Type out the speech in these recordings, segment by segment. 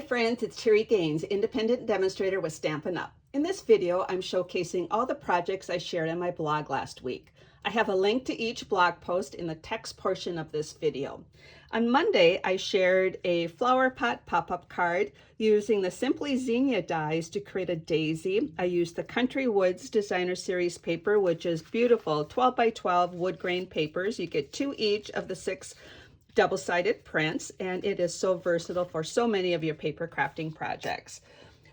friends, it's Terri Gaines, independent demonstrator with Stampin' Up. In this video, I'm showcasing all the projects I shared on my blog last week. I have a link to each blog post in the text portion of this video. On Monday, I shared a flower pot pop-up card using the Simply Zinnia dies to create a daisy. I used the Country Woods Designer Series paper, which is beautiful, 12 by 12 wood grain papers. You get 2 each of the 6 double-sided prints, and it is so versatile for so many of your paper crafting projects.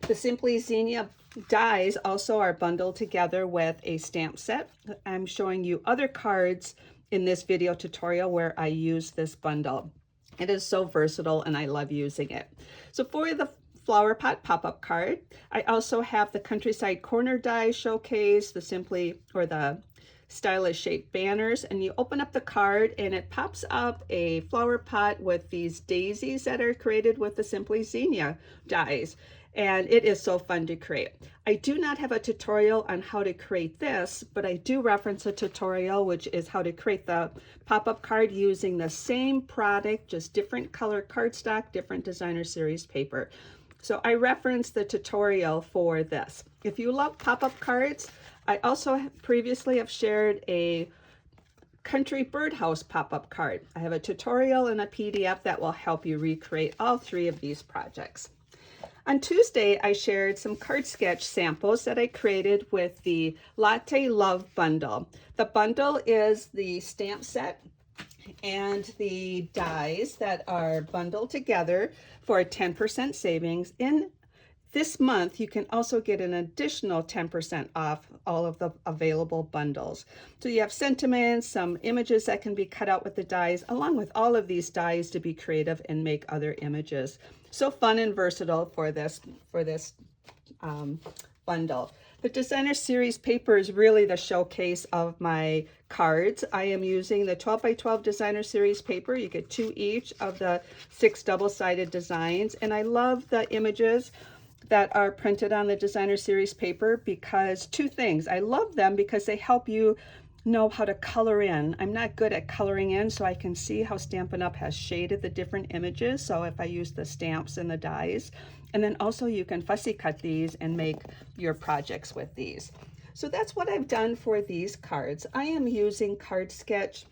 The Simply Zinnia dies also are bundled together with a stamp set. I'm showing you other cards in this video tutorial where I use this bundle. It is so versatile and I love using it. So for the flower pot pop-up card, I also have the Countryside Corner die showcase, the stylish shaped banners, and you open up the card and it pops up a flower pot with these daisies that are created with the Simply Zinnia dies, and it is so fun to create. I do not have a tutorial on how to create this, but I do reference a tutorial which is how to create the pop-up card using the same product, just different color cardstock, different designer series paper. So I reference the tutorial for this. If you love pop-up cards, I also previously have shared a country birdhouse pop-up card. I have a tutorial and a PDF that will help you recreate all 3 of these projects. On Tuesday, I shared some card sketch samples that I created with the Latte Love Bundle. The bundle is the stamp set and the dies that are bundled together for a 10% savings. In this month, you can also get an additional 10% off all of the available bundles. So you have sentiments, some images that can be cut out with the dies, along with all of these dies to be creative and make other images. So fun and versatile for this bundle. The designer series paper is really the showcase of my cards. I am using the 12 by 12 designer series paper. You get 2 each of the 6 double-sided designs, and I love the images that are printed on the designer series paper because 2 things. I love them because they help you know how to color in. I'm not good at coloring in, so I can see how Stampin' Up has shaded the different images. So if I use the stamps and the dies, and then also you can fussy cut these and make your projects with these. So that's what I've done for these cards. I am using Card Sketch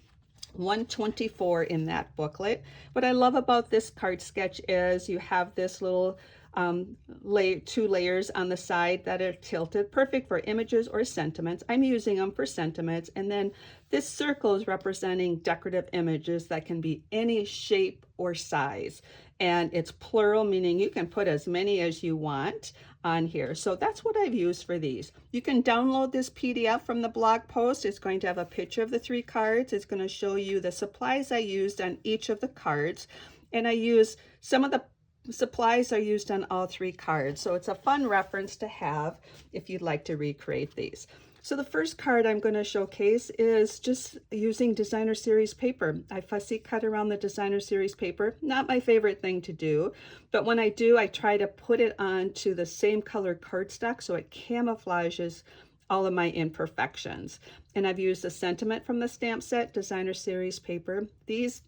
124 in that booklet. What I love about this card sketch is you have this little 2 layers on the side that are tilted, perfect for images or sentiments. I'm using them for sentiments, and then this circle is representing decorative images that can be any shape or size, and it's plural, meaning you can put as many as you want on here. So that's what I've used for these. You can download this PDF from the blog post. It's going to have a picture of the 3 cards. It's going to show you the supplies I used on each of the cards, and I use some of the supplies are used on all 3 cards. So it's a fun reference to have if you'd like to recreate these. So the first card I'm going to showcase is just using designer series paper. I fussy cut around the designer series paper. Not my favorite thing to do, but when I do, I try to put it onto the same color cardstock so it camouflages all of my imperfections. And I've used a sentiment from the stamp set, designer series paper. These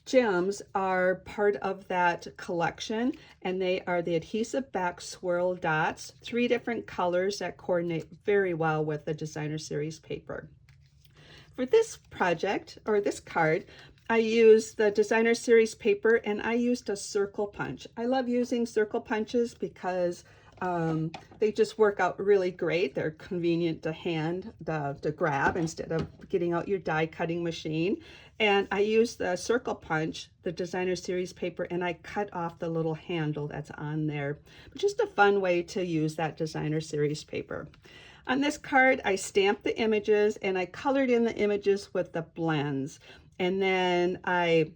gems are part of that collection, and they are the adhesive back swirl dots, 3 different colors that coordinate very well with the designer series paper. For this project, or this card, I used the designer series paper and I used a circle punch. I love using circle punches because they just work out really great. They're convenient to grab instead of getting out your die cutting machine. And I used the circle punch, the designer series paper, and I cut off the little handle that's on there. Just a fun way to use that designer series paper. On this card, I stamped the images and I colored in the images with the blends. And then like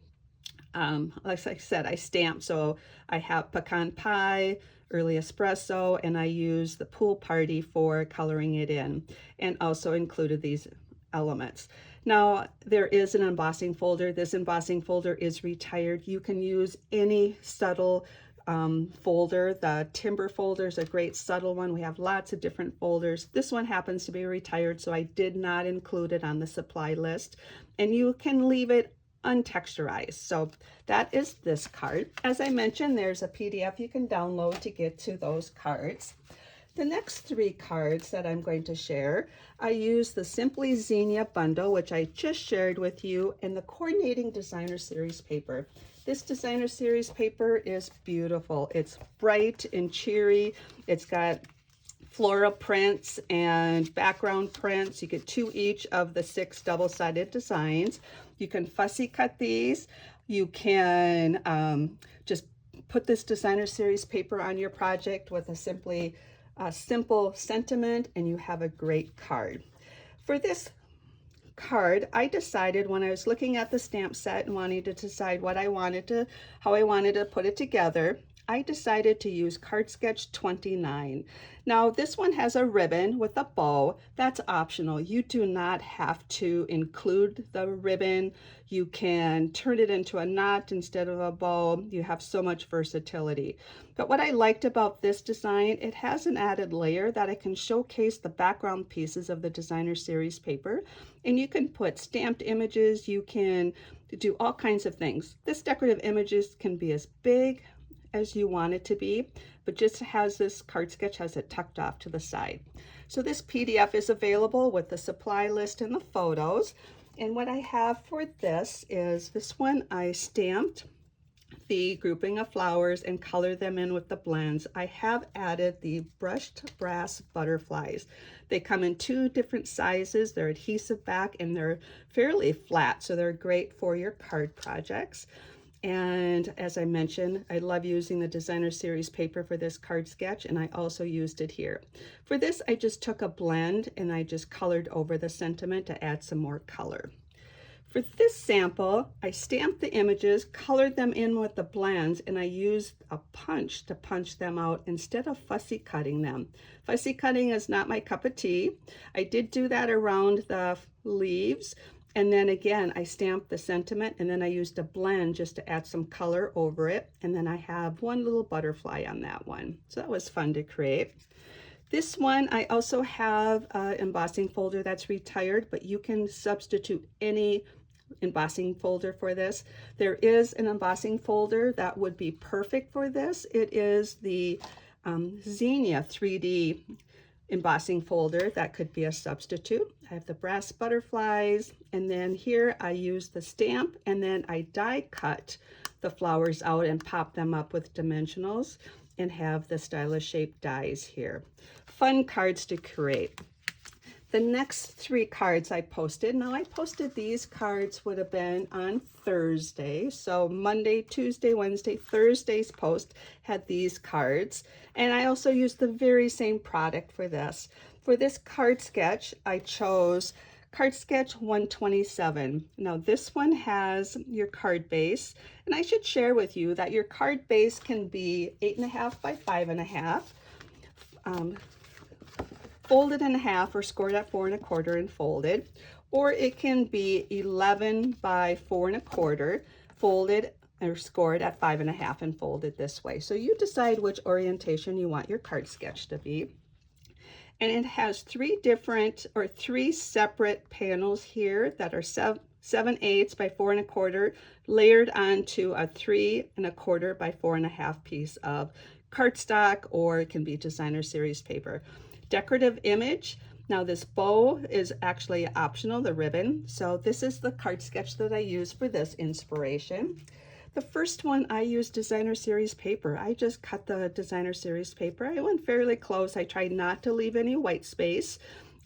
I said, I stamped. So I have pecan pie, early espresso, and I use the pool party for coloring it in, and also included these elements. Now there is an embossing folder. This embossing folder is retired. You can use any subtle folder. The timber folder is a great subtle one. We have lots of different folders. This one happens to be retired, so I did not include it on the supply list. And you can leave it untexturized. So that is this card. As I mentioned, there's a PDF you can download to get to those cards. The next 3 cards that I'm going to share, I use the Simply Zinnia bundle, which I just shared with you, and the Coordinating Designer Series paper. This Designer Series paper is beautiful. It's bright and cheery. It's got floral prints and background prints. You get 2 each of the 6 double-sided designs. You can fussy cut these. You can just put this Designer Series paper on your project with a simple sentiment, and you have a great card. For this card, I decided when I was looking at the stamp set and wanting to decide how I wanted to put it together, I decided to use Card Sketch 29. Now this one has a ribbon with a bow. That's optional. You do not have to include the ribbon. You can turn it into a knot instead of a bow. You have so much versatility. But what I liked about this design, it has an added layer that I can showcase the background pieces of the Designer Series paper, and you can put stamped images. You can do all kinds of things. This decorative images can be as big as you want it to be, but just has this card sketch has it tucked off to the side. So this PDF is available with the supply list and the photos. And what I have for this is this one, I stamped the grouping of flowers and colored them in with the blends. I have added the brushed brass butterflies. They come in 2 different sizes. They're adhesive back and they're fairly flat, so they're great for your card projects. And as I mentioned, I love using the Designer Series paper for this card sketch, and I also used it here. For this, I just took a blend and I just colored over the sentiment to add some more color. For this sample, I stamped the images, colored them in with the blends, and I used a punch to punch them out instead of fussy cutting them. Fussy cutting is not my cup of tea. I did do that around the leaves. And then again, I stamped the sentiment, and then I used a blend just to add some color over it. And then I have one little butterfly on that one. So that was fun to create. This one, I also have an embossing folder that's retired, but you can substitute any embossing folder for this. There is an embossing folder that would be perfect for this. It is the Zinnia 3D embossing folder that could be a substitute. I have the brass butterflies, and then here I use the stamp, and then I die cut the flowers out and pop them up with dimensionals and have the stylish shaped dies here. Fun cards to create. The next 3 cards I posted. Now I posted these cards would have been on Thursday. So Monday, Tuesday, Wednesday, Thursday's post had these cards. And I also used the very same product for this. For this card sketch, I chose Card Sketch 127. Now this one has your card base. And I should share with you that your card base can be 8.5 by 5.5. Folded in half or scored at 4 1/4 and folded, or it can be 11 by 4 1/4 folded or scored at 5.5 and folded this way. So you decide which orientation you want your card sketch to be. And it has 3 separate panels here that are 7/8 by 4 1/4 layered onto a 3 1/4 by 4 1/2 piece of cardstock, or it can be Designer Series paper. Decorative image. Now this bow is actually optional, the ribbon. So this is the card sketch that I use for this inspiration. The first one, I used Designer Series paper. I just cut the Designer Series paper. I went fairly close. I tried not to leave any white space,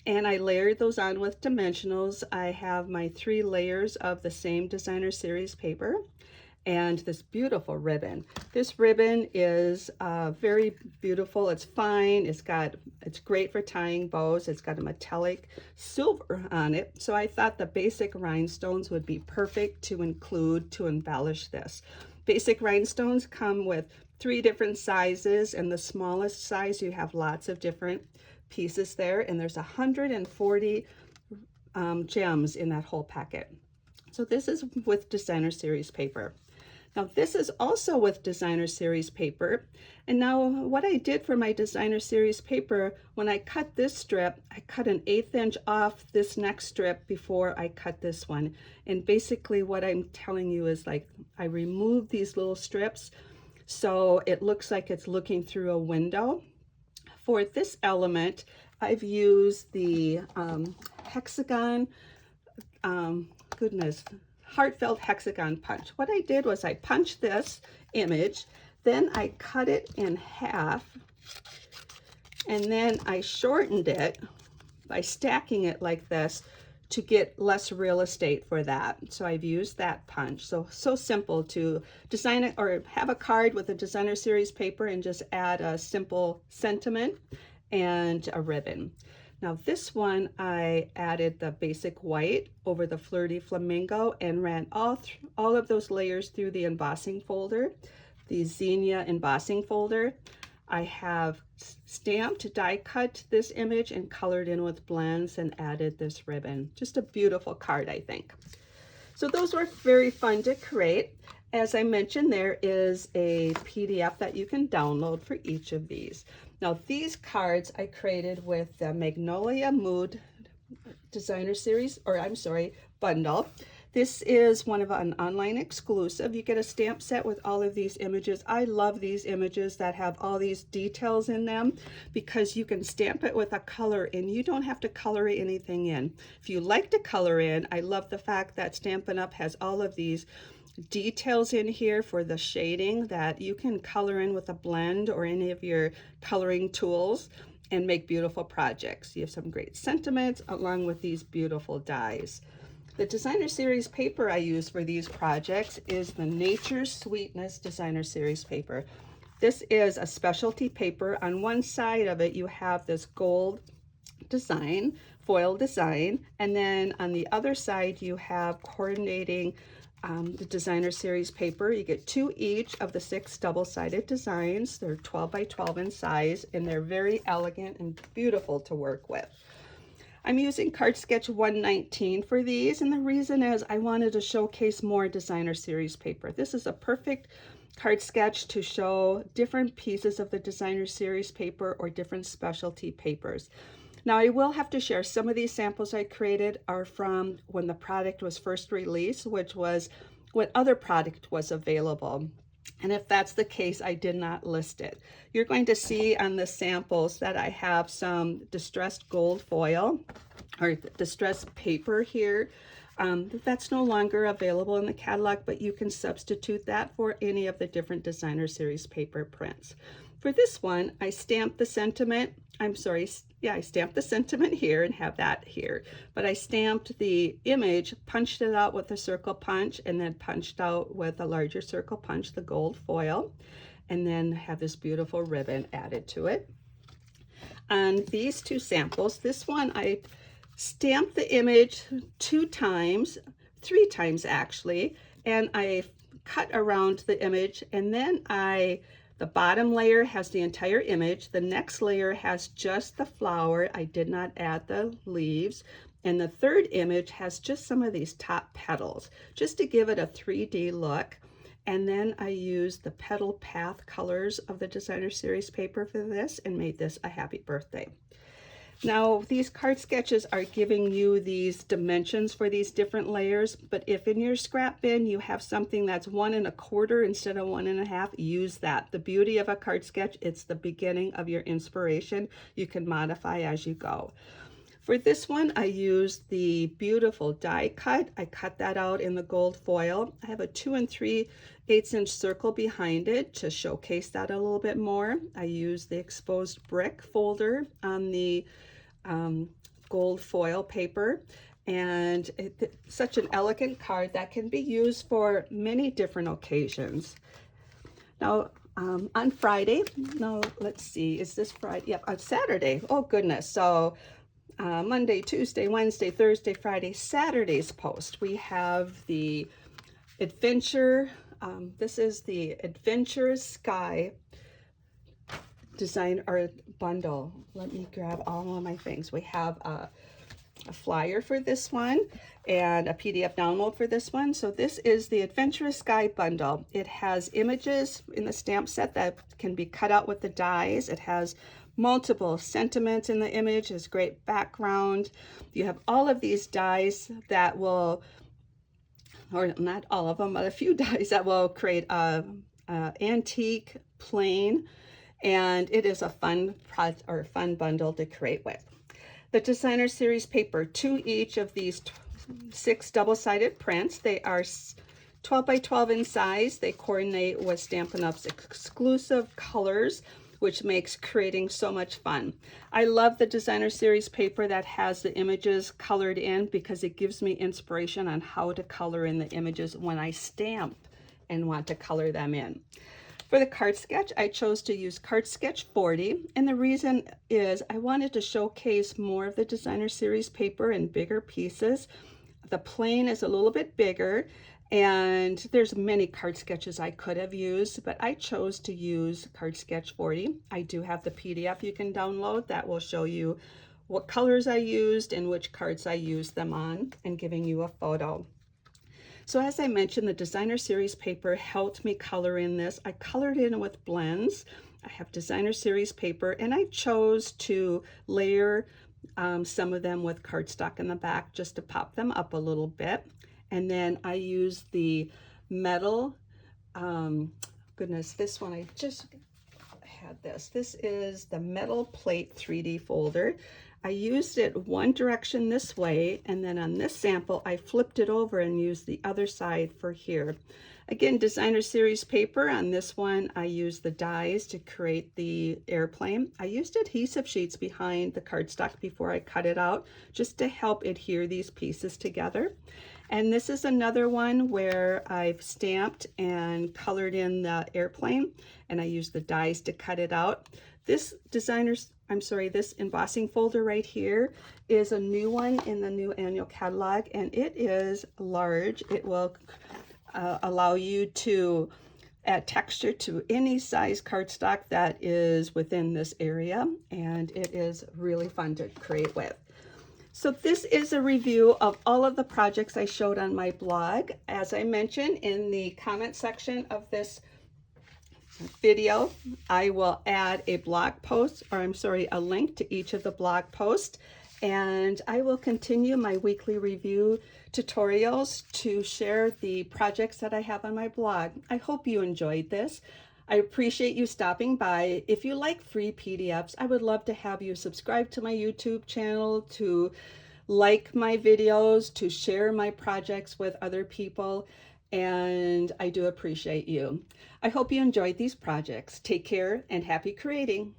and I layered those on with dimensionals. I have my 3 layers of the same Designer Series paper and this beautiful ribbon. This ribbon is very beautiful. It's fine. It's great for tying bows. It's got a metallic silver on it. So I thought the basic rhinestones would be perfect to include to embellish this. Basic rhinestones come with 3 different sizes, and the smallest size you have lots of different pieces there, and there's 140 gems in that whole packet. So this is with Designer Series paper. Now this is also with designer series paper. And now what I did for my designer series paper, when I cut this strip, I cut an 1/8 inch off this next strip before I cut this one. And basically what I'm telling you is, like, I removed these little strips so it looks like it's looking through a window. For this element, I've used the hexagon, heartfelt hexagon punch. What I did was I punched this image, then I cut it in half, and then I shortened it by stacking it like this to get less real estate for that. So I've used that punch. So simple to design it, or have a card with a designer series paper and just add a simple sentiment and a ribbon. Now this one, I added the basic white over the flirty flamingo and ran all of those layers through the embossing folder, the Zinnia embossing folder. I have stamped, die cut this image and colored in with blends and added this ribbon. Just a beautiful card, I think. So those were very fun to create. As I mentioned, there is a PDF that you can download for each of these. Now these cards I created with the Magnolia Mood designer series, or I'm sorry, bundle. This is one of an online exclusive. You get a stamp set with all of these images. I love these images that have all these details in them because you can stamp it with a color and you don't have to color anything in. If you like to color in, I love the fact that Stampin' Up! Has all of these details in here for the shading that you can color in with a blend or any of your coloring tools and make beautiful projects. You have some great sentiments along with these beautiful dies. The designer series paper I use for these projects is the Nature's Sweetness designer series paper. This is a specialty paper. On one side of it you have this gold design, foil design, and then on the other side you have coordinating the designer series paper. You get 2 each of the 6 double-sided designs. They're 12 by 12 in size and they're very elegant and beautiful to work with. I'm using Card Sketch 119 for these, and the reason is I wanted to showcase more designer series paper. This is a perfect card sketch to show different pieces of the designer series paper or different specialty papers. Now I will have to share some of these samples I created are from when the product was first released, which was when other product was available. And if that's the case, I did not list it. You're going to see on the samples that I have some distressed gold foil or distressed paper here. That's no longer available in the catalog, but you can substitute that for any of the different designer series paper prints. For this one, I stamped the sentiment. I stamped the sentiment here and have that here. But I stamped the image, punched it out with a circle punch, and then punched out with a larger circle punch, the gold foil, and then have this beautiful ribbon added to it. On these 2 samples, this one I stamped the image 3 times actually, and I cut around the image, and then the bottom layer has the entire image. The next layer has just the flower. I did not add the leaves. And the third image has just some of these top petals, just to give it a 3D look. And then I used the petal path colors of the designer series paper for this and made this a happy birthday. Now, these card sketches are giving you these dimensions for these different layers, but if in your scrap bin you have something that's 1 1/4 instead of 1 1/2, use that. The beauty of a card sketch, it's the beginning of your inspiration. You can modify as you go. For this one, I used the beautiful die cut. I cut that out in the gold foil. I have a 2 3/8 inch circle behind it to showcase that a little bit more. I used the exposed brick folder on the gold foil paper, and it's such an elegant card that can be used for many different occasions. Now, on Friday, no, let's see, is this Friday? Yep, on Saturday. Oh goodness. So Monday, Tuesday, Wednesday, Thursday, Friday, Saturday's post. We have the adventure. This is the Adventurous Sky design or bundle. Let me grab all of my things. We have a flyer for this one, and a PDF download for this one. So this is the Adventurous Sky bundle. It has images in the stamp set that can be cut out with the dies. It has multiple sentiments in the image. It's great background. You have all of these dies that will, or not all of them, but a few dies that will create a antique plain, and it is a fun bundle to create with. The designer series paper, 2 each of these 6 double-sided prints. They are 12 by 12 in size. They coordinate with Stampin' Up's exclusive colors, which makes creating so much fun. I love the designer series paper that has the images colored in because it gives me inspiration on how to color in the images when I stamp and want to color them in. For the card sketch, I chose to use Card Sketch 40, and the reason is I wanted to showcase more of the designer series paper in bigger pieces. The plain is a little bit bigger, and there's many card sketches I could have used, but I chose to use Card Sketch 40. I do have the PDF you can download that will show you what colors I used and which cards I used them on, and giving you a photo. So as I mentioned, the designer series paper helped me color in this. I colored in with blends. I have designer series paper, and I chose to layer some of them with cardstock in the back just to pop them up a little bit. And then I used the metal, goodness, this one I just had this. This is the metal plate 3D folder. I used it one direction this way, and then on this sample I flipped it over and used the other side for here. Again, designer series paper. On this one I used the dies to create the airplane. I used adhesive sheets behind the cardstock before I cut it out just to help adhere these pieces together. And this is another one where I've stamped and colored in the airplane, and I used the dies to cut it out. This this embossing folder right here is a new one in the new annual catalog, and it is large. It will allow you to add texture to any size cardstock that is within this area, and it is really fun to create with. So this is a review of all of the projects I showed on my blog. As I mentioned in the comment section of this video, I will add a blog post, or a link to each of the blog posts, and I will continue my weekly review tutorials to share the projects that I have on my blog. I hope you enjoyed this. I appreciate you stopping by. If you like free PDFs, I would love to have you subscribe to my YouTube channel, to like my videos, to share my projects with other people, and I do appreciate you. I hope you enjoyed these projects. Take care and happy creating.